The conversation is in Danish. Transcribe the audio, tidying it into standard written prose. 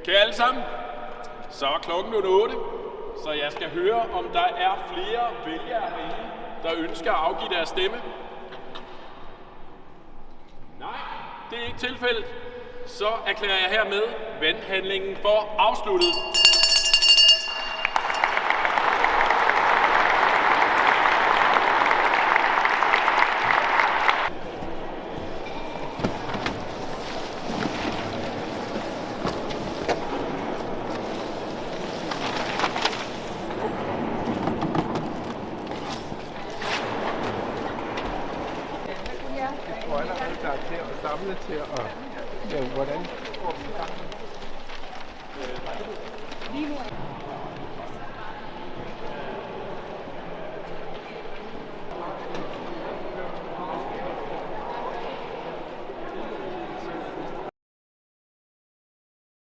Kære alle sammen, så er klokken 8, så jeg skal høre, om der er flere vælgere herinde, der ønsker at afgive deres stemme. Nej, det er ikke tilfældet. Så erklærer jeg hermed valghandlingen for afsluttet. Jeg tror allerede, der er til at samle til at... Hvordan går vi i gang?